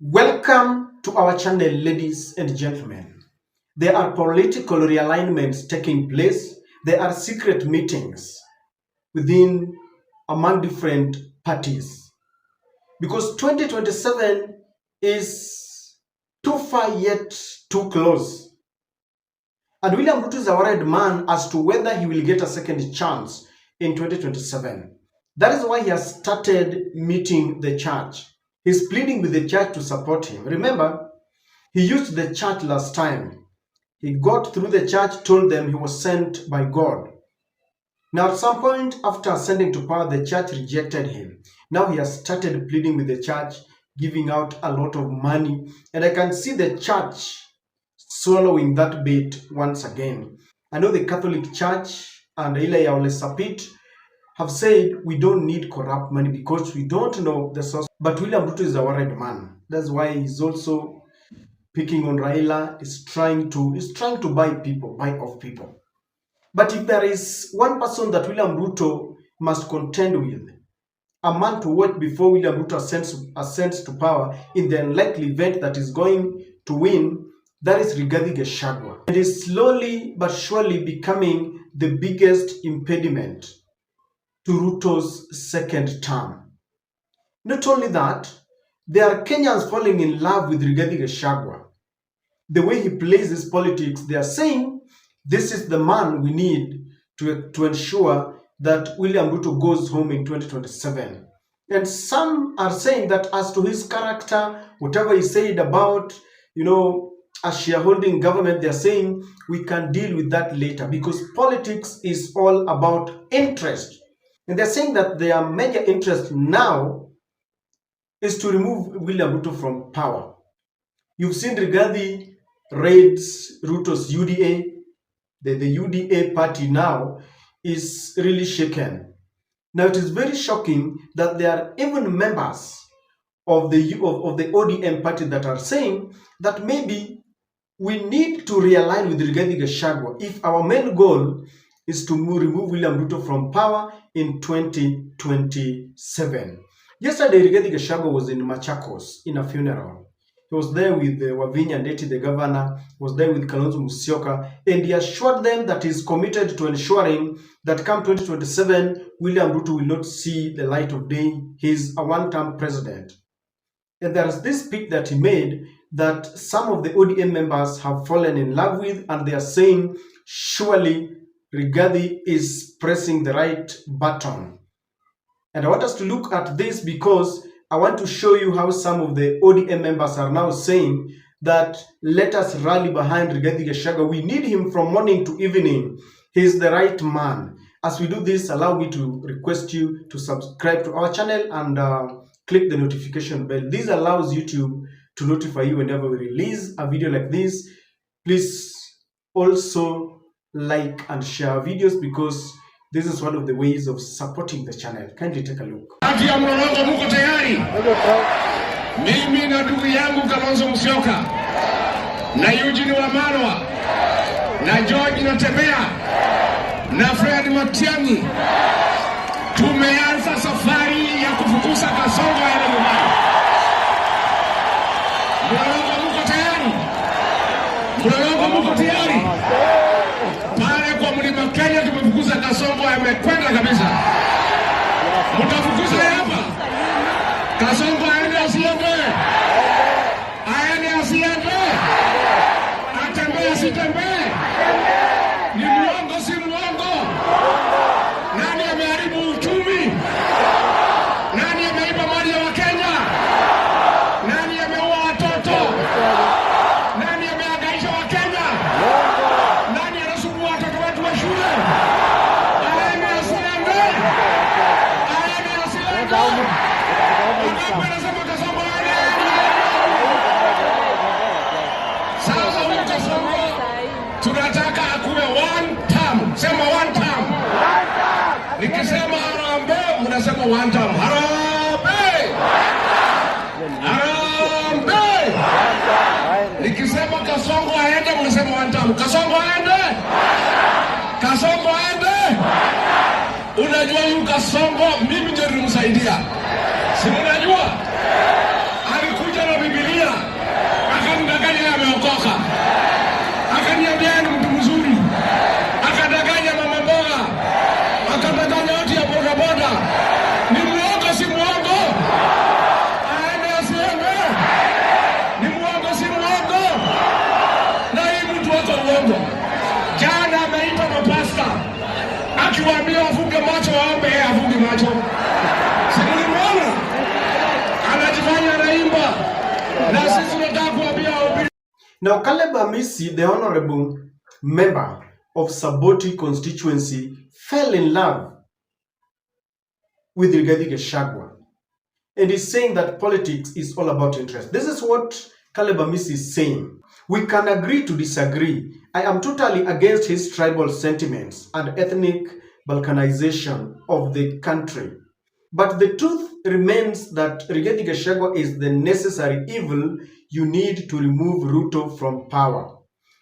Welcome to our channel, ladies and gentlemen. There are political realignments taking place. There are secret meetings among different parties. Because 2027 is too far yet too close. And William Ruto is a worried man as to whether he will get a second chance in 2027. That is why he has started meeting the church. He's pleading with the church to support him. Remember, he used the church last time. He got through the church, told them he was sent by God. Now, at some point after ascending to power, the church rejected him. Now he has started pleading with the church, giving out a lot of money. And I can see the church swallowing that bait once again. I know the Catholic Church and Ile ya Ole Sapit have said we don't need corrupt money because we don't know the source. But William Ruto is a worried man. That's why he's also picking on Raila, is trying to buy off people. But if there is one person that William Ruto must contend with, a man to watch before William Ruto ascends to power in the unlikely event that is going to win, that is Rigathi Gachagua. It is slowly but surely becoming the biggest impediment to Ruto's second term. Not only that, there are Kenyans falling in love with Rigathi Gachagua. The way he plays his politics, they are saying this is the man we need to ensure that William Ruto goes home in 2027. And some are saying that as to his character, whatever he said about, a shareholding government, they're saying we can deal with that later because politics is all about interest. And they're saying that their major interest now is to remove William Ruto from power. You've seen Rigathi raids Ruto's UDA. The UDA party now is really shaken. Now it is very shocking that there are even members of the ODM party that are saying that maybe we need to realign with Rigathi Gachagua if our main goal is to remove William Ruto from power in 2027. Yesterday, Rigathi Gachagua was in Machakos in a funeral. He was there with Wavinya Ndeti, the governor, was there with Kalonzo Musyoka, and he assured them that he's committed to ensuring that come 2027, William Ruto will not see the light of day. He's a one-term president. And there's this speech that he made that some of the ODM members have fallen in love with, and they are saying, surely Rigathi is pressing the right button. And I want us to look at this because I want to show you how some of the ODM members are now saying that let us rally behind Rigathi Gachagua. We need him from morning to evening. He's the right man. As we do this, allow me to request you to subscribe to our channel and click the notification bell. This allows YouTube to notify you whenever we release a video like this. Please also like and share videos because this is one of the ways of supporting the channel. Kindly take a look. Ati ya mlolongo muko tayari? Mimi na ndugu yangu Kalonzo Musyoka na Eugene Wamalwa na George Natembea na Fred Matiang'i tumeanza safari ya kufukuza Kasongo ya nyumbani. Mlolongo muko tayari? Mlolongo muko tayari? Pale kwa mlima Kenya tumefukuza Kasongo, amekwenda kabisa. Mtafukuza hapa. Kasongo aende asiende? Aende asiende? Atembee asitembee? Ni muongo si muongo? Nani ameharibu uchumi? Nani ameiba mali ya Wakenya? Nani ameua watoto? Nani amehangaisha Wakenya? Nani anasumbua watoto wetu wa shule? Aende asiende? Aende asiende? Anasema Kasongo aende? Sasa huyu Kasongo tunataka akuwe one term. Sema one term. Nikisema harambee, mnasema one term. Harambee! Harambee! Nikisema Kasongo aende, mnasema one term. Kasongo aende? Kasongo aende? Unajua yu Kasongo, mimi ndio nilimsaidia. Si unajua? Alikuja na Biblia Now, Caleb Amisi, the honorable member of Saboti constituency, fell in love with Rigathi Gachagua and is saying that politics is all about interest. This is what Caleb Amisi is saying. We can agree to disagree. I am totally against his tribal sentiments and ethnic balkanization of the country. But the truth remains that Rigathi Gachagua is the necessary evil you need to remove Ruto from power.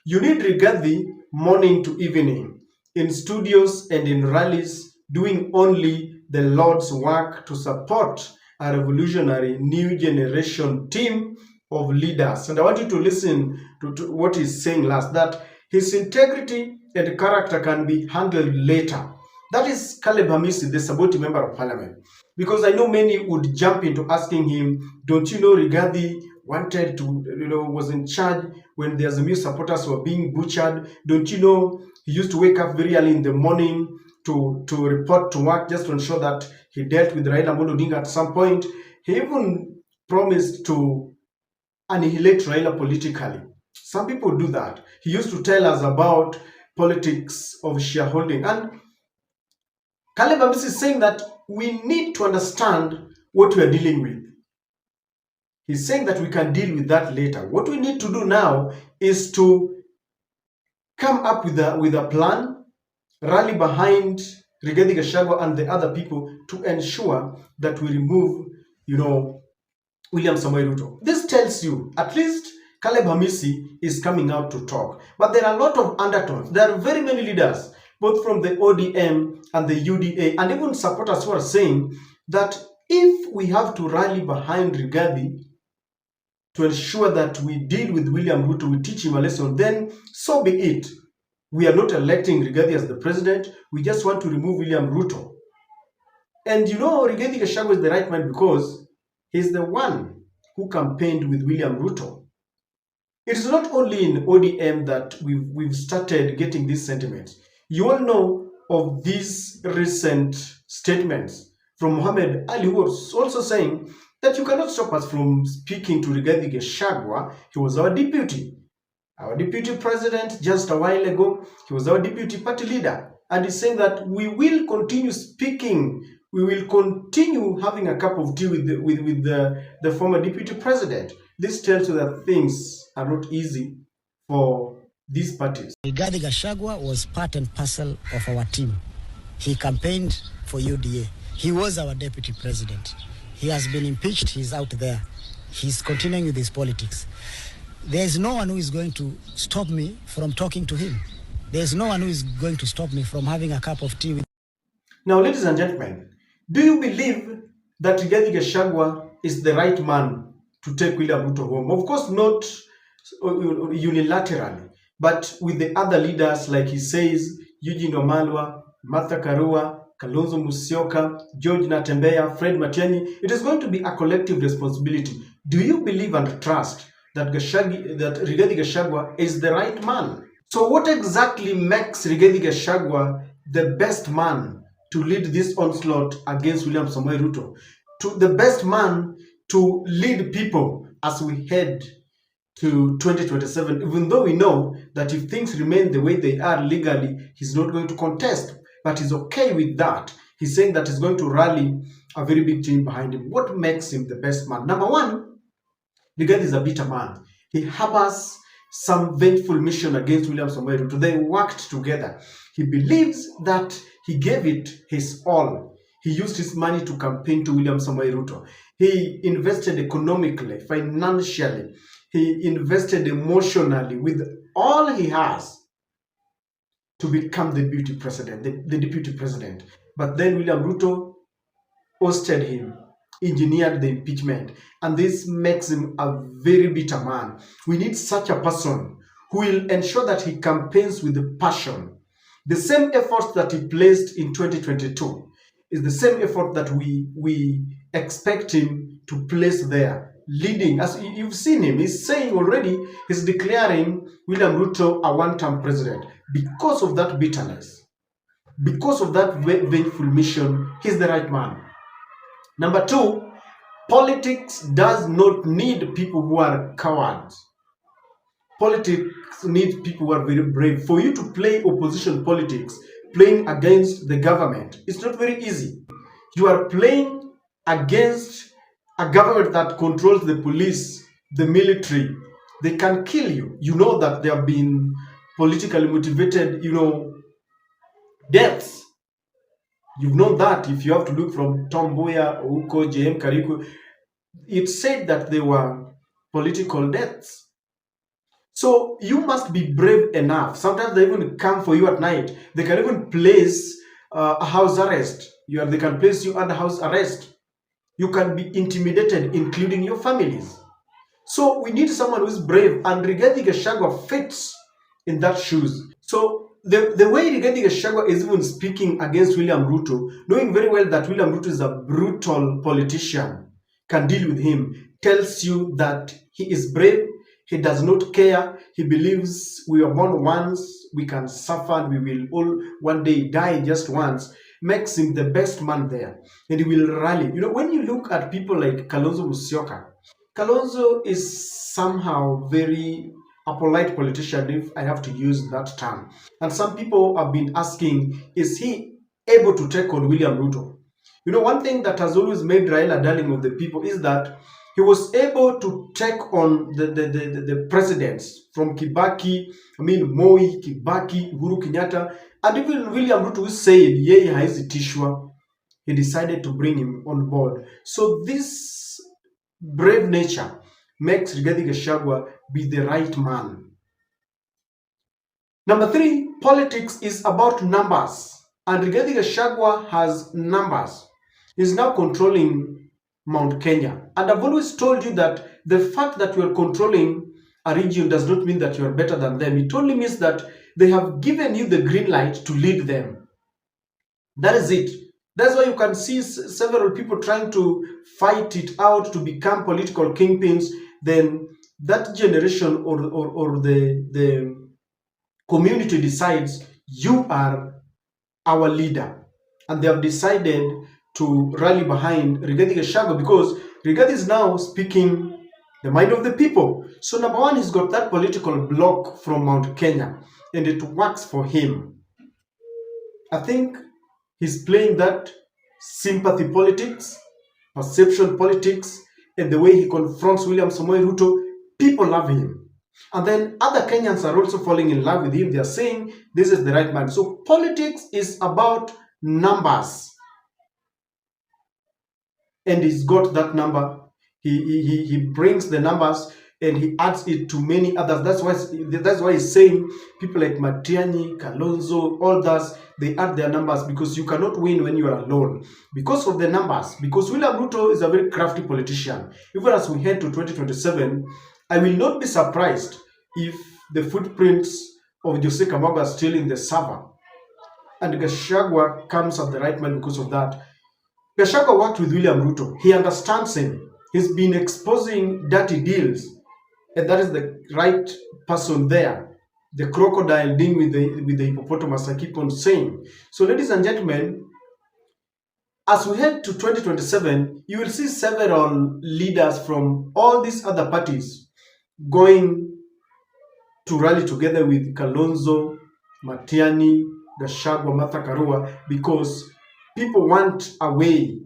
You need Rigathi morning to evening, in studios and in rallies, doing only the Lord's work to support a revolutionary new generation team of leaders. And I want you to listen to what he's saying last, that his integrity and character can be handled later. That is Caleb Hamisi, the Saboti member of parliament. Because I know many would jump into asking him, don't you know Rigathi wanted to, was in charge when the Azimio supporters were being butchered? Don't you know he used to wake up very early in the morning to report to work just to ensure that he dealt with Raila Amolo Odinga at some point? He even promised to annihilate Raila politically. Some people do that. He used to tell us about politics of shareholding. And Caleb Ambisi is saying that we need to understand what we are dealing with. He's saying that we can deal with that later. What we need to do now is to come up with a plan, rally behind Rigathi Gachagua and the other people to ensure that we remove, William Samoei Ruto. This tells you, at least Caleb Hamisi is coming out to talk. But there are a lot of undertones. There are very many leaders, both from the ODM and the UDA, and even supporters who are saying that if we have to rally behind Rigathi to ensure that we deal with William Ruto, we teach him a lesson, then so be it. We are not electing Rigathi as the president. We just want to remove William Ruto. And Rigathi Gachagua is the right man because he's the one who campaigned with William Ruto. It is not only in ODM that we've started getting these sentiments. You all know of these recent statements from Mohammed Ali, who was also saying that you cannot stop us from speaking to Rigathi Gachagua. He was our deputy president just a while ago. He was our deputy party leader. And he's saying that we will continue speaking. We will continue having a cup of tea with the former deputy president. This tells you that things are not easy for these parties. Rigathi Gachagua was part and parcel of our team. He campaigned for UDA. He was our deputy president. He has been impeached. He's out there. He's continuing with his politics. There's no one who is going to stop me from talking to him. There's no one who is going to stop me from having a cup of tea with him. Now, ladies and gentlemen, do you believe that Rigathi Gachagua is the right man to take William Ruto home? Of course, not unilaterally, but with the other leaders, like he says, Eugene Wamalwa, Martha Karua, Kalonzo Musyoka, George Natembeya, Fred Matiang'i. It is going to be a collective responsibility. Do you believe and trust that Rigathi Gachagua is the right man? So what exactly makes Rigathi Gachagua the best man to lead this onslaught against William Samoei Ruto? The best man to lead people as we head to 2027, even though we know that if things remain the way they are legally, he's not going to contest, but he's okay with that. He's saying that he's going to rally a very big team behind him. What makes him the best man? Number one, Rigathi is a bitter man. He harbors some vengeful mission against William Samoei Ruto. They worked together. He believes that he gave it his all. He used his money to campaign to William Samoei Ruto. He invested economically, financially. He invested emotionally with all he has to become the deputy president. But then William Ruto ousted him, engineered the impeachment, and this makes him a very bitter man. We need such a person who will ensure that he campaigns with passion. The same effort that he placed in 2022 is the same effort that we expect him to place there, leading. As you've seen him, he's saying already, he's declaring William Ruto a one-term president. Because of that bitterness, because of that vengeful mission, he's the right man. Number two, politics does not need people who are cowards. politics need people who are very brave. For you to play opposition politics, playing against the government, it's not very easy. You are playing against a government that controls the police, the military. They can kill you. You know that there have been politically motivated, deaths. You've known that. If you have to look from Tom Mboya, Ouko, JM Kariku, it said that they were political deaths. So you must be brave enough. Sometimes they even come for you at night. They can even place a house arrest. They can place you under house arrest. You can be intimidated, including your families. So we need someone who is brave, and Rigathi Gachagua fits in that shoes. So the way Rigathi Gachagua is even speaking against William Ruto, knowing very well that William Ruto is a brutal politician, can deal with him, tells you that he is brave, he does not care, he believes we are born once, we can suffer, and we will all one day die just once, makes him the best man there. And he will rally. When you look at people like Kalonzo Musyoka, Kalonzo is somehow a polite politician, if I have to use that term. And some people have been asking, is he able to take on William Ruto? One thing that has always made Raila darling of the people is that he was able to take on the presidents from Kibaki, Moi, Kibaki, Uhuru Kenyatta, and even William Ruto, who said, yeye haezi tishwa, he decided to bring him on board. So this brave nature makes Rigathi Gachagua be the right man. Number 3, politics is about numbers. And Rigathi Gachagua has numbers. He's now controlling Mount Kenya. And I've always told you that the fact that you are controlling a region does not mean that you are better than them. It only means that they have given you the green light to lead them. That is it. That's why you can see several people trying to fight it out to become political kingpins. Then that generation or the community decides you are our leader. And they have decided to rally behind Rigathi Gachagua because Rigathi is now speaking the mind of the people. So number 1, he's got that political block from Mount Kenya, and it works for him. I think he's playing that sympathy politics, perception politics, and the way he confronts William Samoei Ruto. People love him. And then other Kenyans are also falling in love with him. They are saying this is the right man. So politics is about numbers. And he's got that number. He brings the numbers and he adds it to many others. That's why he's saying people like Matiang'i, Kalonzo, all those, they add their numbers because you cannot win when you are alone. Because of the numbers. Because William Ruto is a very crafty politician. Even as we head to 2027, I will not be surprised if the footprints of Jose Kamagwa are still in the server. And Gachagua comes at the right man because of that. Gachagua worked with William Ruto. He understands him. He's been exposing dirty deals. And that is the right person there. The crocodile dealing with the hippopotamus, I keep on saying. So ladies and gentlemen, as we head to 2027, you will see several leaders from all these other parties going to rally together with Kalonzo, Matiang'i, Gachagua, Martha Karua, because people want a way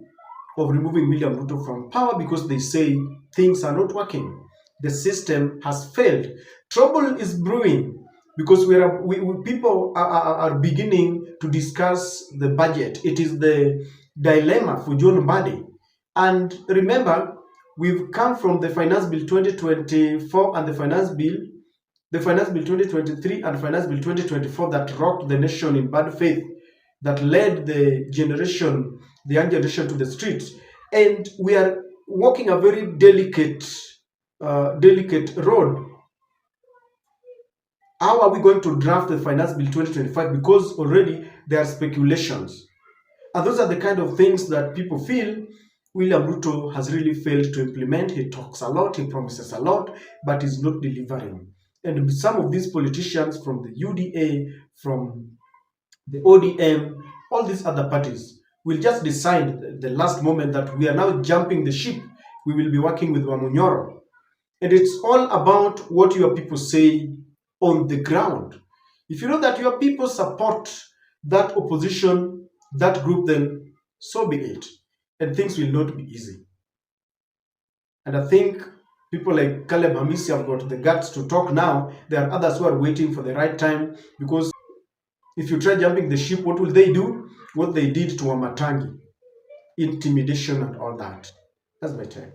of removing William Ruto from power because they say things are not working. The system has failed. Trouble is brewing because people are beginning to discuss the budget. It is the dilemma for John Mbadi. And remember, we've come from the Finance Bill 2024 and the Finance Bill 2023 and Finance Bill 2024 that rocked the nation in bad faith, that led the young generation to the streets. And we are walking a very delicate road. How are we going to draft the Finance Bill 2025? Because already there are speculations. And those are the kind of things that people feel William Ruto has really failed to implement. He talks a lot, he promises a lot, but is not delivering. And some of these politicians from the UDA, from the ODM, all these other parties will just decide the last moment that we are now jumping the ship. We will be working with Wamunyoro. And it's all about what your people say on the ground. If you know that your people support that opposition, that group, then so be it. And things will not be easy. And I think people like Caleb Hamisi have got the guts to talk now. There are others who are waiting for the right time, because if you try jumping the ship, what will they do? What they did to Wamatangi, intimidation and all that. That's my take.